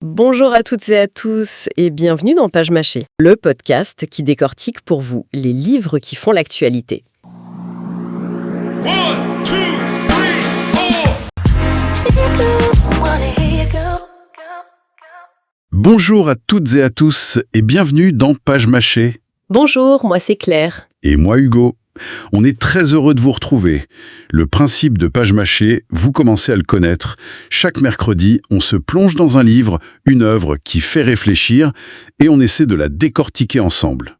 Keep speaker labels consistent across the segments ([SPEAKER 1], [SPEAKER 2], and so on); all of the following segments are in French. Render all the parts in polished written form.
[SPEAKER 1] Bonjour à toutes et à tous et bienvenue dans Page Mâchée, le podcast qui décortique pour vous les livres qui font l'actualité.
[SPEAKER 2] One, two, three, four.
[SPEAKER 3] Bonjour à toutes et à tous et bienvenue dans Page Mâchée.
[SPEAKER 1] Bonjour, moi c'est Claire.
[SPEAKER 3] Et moi Hugo. On est très heureux de vous retrouver. Le principe de Page Mâchée, vous commencez à le connaître. Chaque mercredi, on se plonge dans un livre, une œuvre qui fait réfléchir et on essaie de la décortiquer ensemble.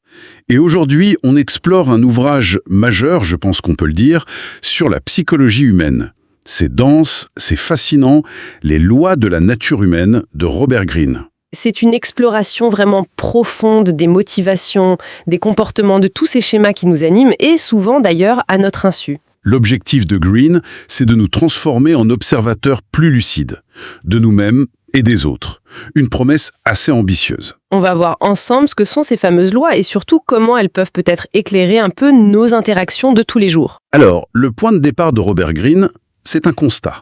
[SPEAKER 3] Et aujourd'hui, on explore un ouvrage majeur, je pense qu'on peut le dire, sur la psychologie humaine. C'est dense, c'est fascinant, Les lois de la nature humaine de Robert Greene.
[SPEAKER 1] C'est une exploration vraiment profonde des motivations, des comportements, de tous ces schémas qui nous animent et souvent d'ailleurs à notre insu.
[SPEAKER 3] L'objectif de Greene, c'est de nous transformer en observateurs plus lucides, de nous-mêmes et des autres. Une promesse assez ambitieuse.
[SPEAKER 1] On va voir ensemble ce que sont ces fameuses lois et surtout comment elles peuvent peut-être éclairer un peu nos interactions de tous les jours.
[SPEAKER 3] Alors, le point de départ de Robert Greene, c'est un constat.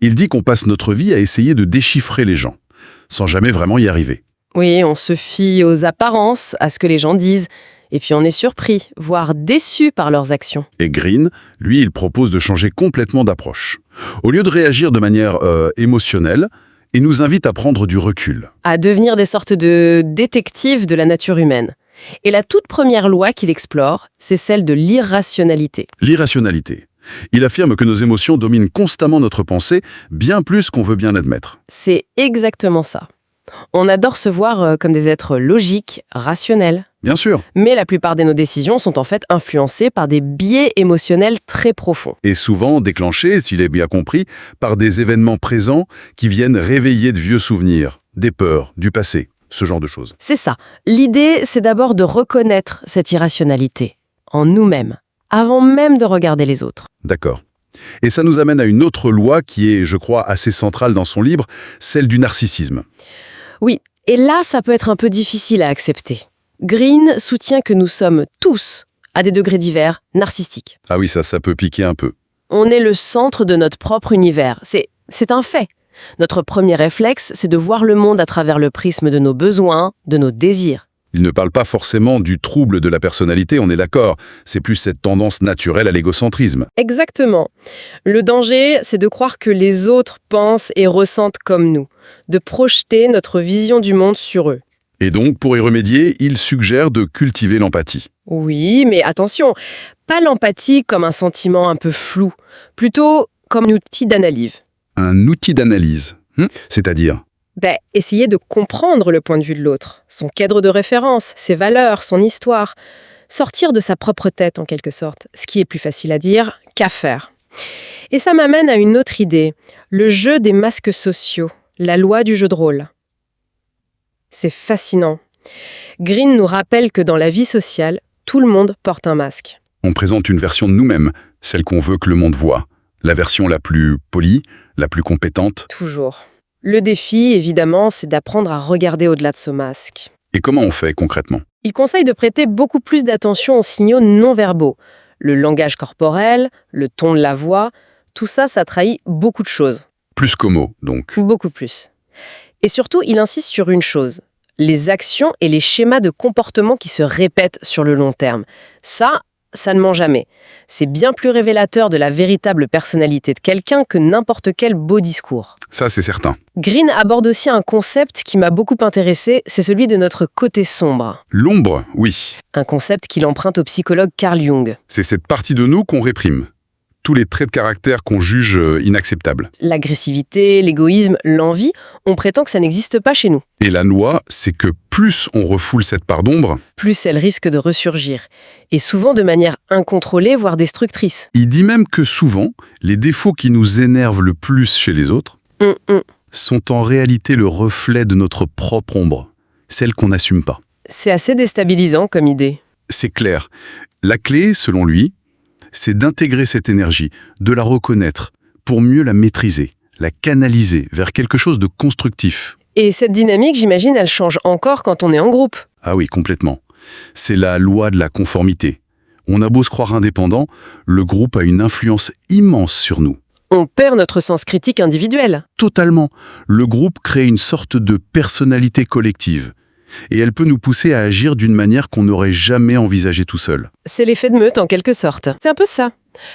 [SPEAKER 3] Il dit qu'on passe notre vie à essayer de déchiffrer les gens, sans jamais vraiment y arriver.
[SPEAKER 1] Oui, on se fie aux apparences, à ce que les gens disent, et puis on est surpris, voire déçu par leurs actions.
[SPEAKER 3] Et Greene, lui, il propose de changer complètement d'approche. Au lieu de réagir de manière émotionnelle, il nous invite à prendre du recul.
[SPEAKER 1] À devenir des sortes de détectives de la nature humaine. Et la toute première loi qu'il explore, c'est celle de l'irrationalité.
[SPEAKER 3] L'irrationalité. Il affirme que nos émotions dominent constamment notre pensée, bien plus qu'on veut bien admettre.
[SPEAKER 1] C'est exactement ça. On adore se voir comme des êtres logiques, rationnels.
[SPEAKER 3] Bien sûr.
[SPEAKER 1] Mais la plupart de nos décisions sont en fait influencées par des biais émotionnels très profonds.
[SPEAKER 3] Et souvent déclenchés, s'il est bien compris, par des événements présents qui viennent réveiller de vieux souvenirs, des peurs, du passé, ce genre de choses.
[SPEAKER 1] C'est ça. L'idée, c'est d'abord de reconnaître cette irrationalité en nous-mêmes, avant même de regarder les autres.
[SPEAKER 3] D'accord. Et ça nous amène à une autre loi qui est, je crois, assez centrale dans son livre, celle du narcissisme.
[SPEAKER 1] Oui, et là, ça peut être un peu difficile à accepter. Greene soutient que nous sommes tous, à des degrés divers, narcissiques.
[SPEAKER 3] Ah oui, ça peut piquer un peu.
[SPEAKER 1] On est le centre de notre propre univers. C'est un fait. Notre premier réflexe, c'est de voir le monde à travers le prisme de nos besoins, de nos désirs.
[SPEAKER 3] Il ne parle pas forcément du trouble de la personnalité, on est d'accord. C'est plus cette tendance naturelle à l'égocentrisme.
[SPEAKER 1] Exactement. Le danger, c'est de croire que les autres pensent et ressentent comme nous, de projeter notre vision du monde sur eux.
[SPEAKER 3] Et donc, pour y remédier, il suggère de cultiver l'empathie.
[SPEAKER 1] Oui, mais attention, pas l'empathie comme un sentiment un peu flou, plutôt comme un outil d'analyse.
[SPEAKER 3] Un outil d'analyse, c'est-à-dire
[SPEAKER 1] Essayer de comprendre le point de vue de l'autre, son cadre de référence, ses valeurs, son histoire. Sortir de sa propre tête, en quelque sorte, ce qui est plus facile à dire qu'à faire. Et ça m'amène à une autre idée, le jeu des masques sociaux, la loi du jeu de rôle. C'est fascinant. Greene nous rappelle que dans la vie sociale, tout le monde porte un masque.
[SPEAKER 3] on présente une version de nous-mêmes, celle qu'on veut que le monde voit. La version la plus polie, la plus compétente.
[SPEAKER 1] Toujours. Le défi, évidemment, c'est d'apprendre à regarder au-delà de ce masque.
[SPEAKER 3] Et comment on fait concrètement?
[SPEAKER 1] Il conseille de prêter beaucoup plus d'attention aux signaux non-verbaux. Le langage corporel, le ton de la voix, tout ça, ça trahit beaucoup de choses.
[SPEAKER 3] Plus qu'aux mots, donc.
[SPEAKER 1] Beaucoup plus. Et surtout, il insiste sur une chose, les actions et les schémas de comportement qui se répètent sur le long terme. Ça ne ment jamais. C'est bien plus révélateur de la véritable personnalité de quelqu'un que n'importe quel beau discours.
[SPEAKER 3] Ça, c'est certain.
[SPEAKER 1] Greene aborde aussi un concept qui m'a beaucoup intéressé, c'est celui de notre côté sombre.
[SPEAKER 3] L'ombre, oui.
[SPEAKER 1] Un concept qu'il emprunte au psychologue Carl Jung.
[SPEAKER 3] C'est cette partie de nous qu'on réprime. Tous les traits de caractère qu'on juge inacceptables.
[SPEAKER 1] L'agressivité, l'égoïsme, l'envie, on prétend que ça n'existe pas chez nous.
[SPEAKER 3] Et la loi, c'est que plus on refoule cette part d'ombre,
[SPEAKER 1] plus elle risque de ressurgir. Et souvent de manière incontrôlée, voire destructrice.
[SPEAKER 3] il dit même que souvent, les défauts qui nous énervent le plus chez les autres sont en réalité le reflet de notre propre ombre, celle qu'on n'assume pas.
[SPEAKER 1] C'est assez déstabilisant comme idée.
[SPEAKER 3] C'est clair. La clé, selon lui, c'est d'intégrer cette énergie, de la reconnaître, pour mieux la maîtriser, la canaliser vers quelque chose de constructif.
[SPEAKER 1] Et cette dynamique, j'imagine, elle change encore quand on est en groupe.
[SPEAKER 3] Ah oui, complètement. C'est la loi de la conformité. On a beau se croire indépendant, le groupe a une influence immense sur nous.
[SPEAKER 1] On perd notre sens critique individuel.
[SPEAKER 3] Totalement. Le groupe crée une sorte de personnalité collective. Et elle peut nous pousser à agir d'une manière qu'on n'aurait jamais envisagée tout seul.
[SPEAKER 1] C'est l'effet de meute en quelque sorte. C'est un peu ça.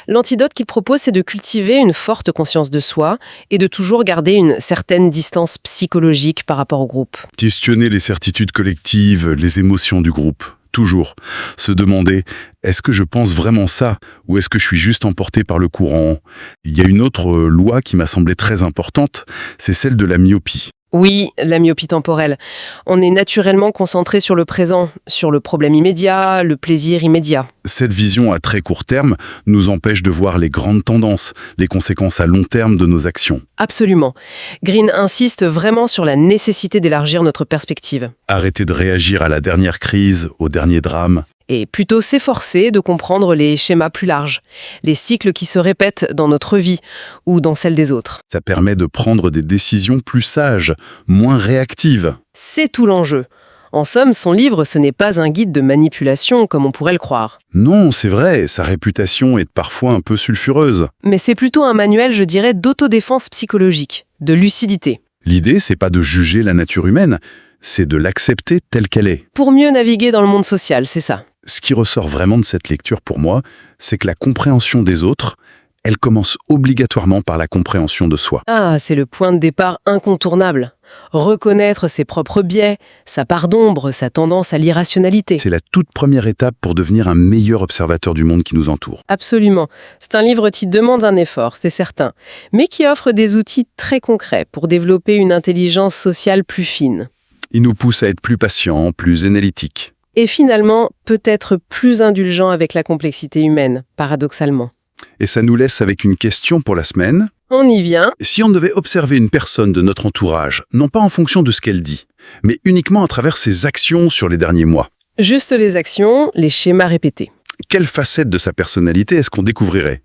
[SPEAKER 1] L'antidote qu'il propose, c'est de cultiver une forte conscience de soi et de toujours garder une certaine distance psychologique par rapport au groupe.
[SPEAKER 3] Questionner les certitudes collectives, les émotions du groupe. Toujours. Se demander, est-ce que je pense vraiment ça ou est-ce que je suis juste emporté par le courant? Il y a une autre loi qui m'a semblé très importante, c'est celle de la myopie.
[SPEAKER 1] Oui, la myopie temporelle. On est naturellement concentré sur le présent, sur le problème immédiat, le plaisir immédiat.
[SPEAKER 3] Cette vision à très court terme nous empêche de voir les grandes tendances, les conséquences à long terme de nos actions.
[SPEAKER 1] Absolument. Green insiste vraiment sur la nécessité d'élargir notre perspective.
[SPEAKER 3] Arrêter de réagir à la dernière crise, au dernier drame.
[SPEAKER 1] Et plutôt s'efforcer de comprendre les schémas plus larges, les cycles qui se répètent dans notre vie ou dans celle des autres.
[SPEAKER 3] Ça permet de prendre des décisions plus sages, moins réactives.
[SPEAKER 1] C'est tout l'enjeu. En somme, son livre, ce n'est pas un guide de manipulation comme on pourrait le croire.
[SPEAKER 3] Non, c'est vrai, sa réputation est parfois un peu sulfureuse.
[SPEAKER 1] Mais c'est plutôt un manuel, je dirais, d'autodéfense psychologique, de lucidité.
[SPEAKER 3] L'idée, c'est pas de juger la nature humaine, c'est de l'accepter telle qu'elle est.
[SPEAKER 1] Pour mieux naviguer dans le monde social, c'est ça.
[SPEAKER 3] Ce qui ressort vraiment de cette lecture pour moi, c'est que la compréhension des autres, elle commence obligatoirement par la compréhension de soi.
[SPEAKER 1] Ah, c'est le point de départ incontournable. Reconnaître ses propres biais, sa part d'ombre, sa tendance à l'irrationalité.
[SPEAKER 3] C'est la toute première étape pour devenir un meilleur observateur du monde qui nous entoure.
[SPEAKER 1] Absolument. C'est un livre qui demande un effort, c'est certain, mais qui offre des outils très concrets pour développer une intelligence sociale plus fine.
[SPEAKER 3] Il nous pousse à être plus patients, plus analytiques.
[SPEAKER 1] Et finalement, peut-être plus indulgent avec la complexité humaine, paradoxalement.
[SPEAKER 3] Et ça nous laisse avec une question pour la semaine.
[SPEAKER 1] On y vient.
[SPEAKER 3] Si on devait observer une personne de notre entourage, non pas en fonction de ce qu'elle dit, mais uniquement à travers ses actions sur les derniers mois,
[SPEAKER 1] Juste les actions, les schémas répétés.
[SPEAKER 3] quelle facette de sa personnalité est-ce qu'on découvrirait?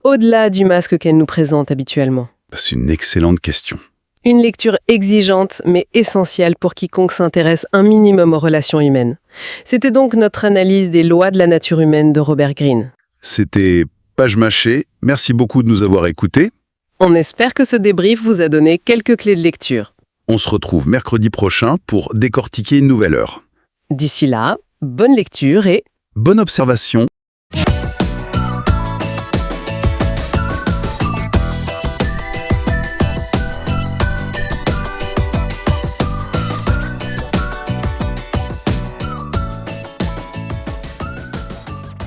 [SPEAKER 1] Au-delà du masque qu'elle nous présente habituellement.
[SPEAKER 3] C'est une excellente question.
[SPEAKER 1] Une lecture exigeante, mais essentielle pour quiconque s'intéresse un minimum aux relations humaines. C'était donc notre analyse des lois de la nature humaine de Robert Greene.
[SPEAKER 3] C'était Page Mâchée. Merci beaucoup de nous avoir écoutés.
[SPEAKER 1] On espère que ce débrief vous a donné quelques clés de lecture.
[SPEAKER 3] On se retrouve mercredi prochain pour décortiquer une nouvelle heure.
[SPEAKER 1] D'ici là, bonne lecture et
[SPEAKER 3] Bonne observation.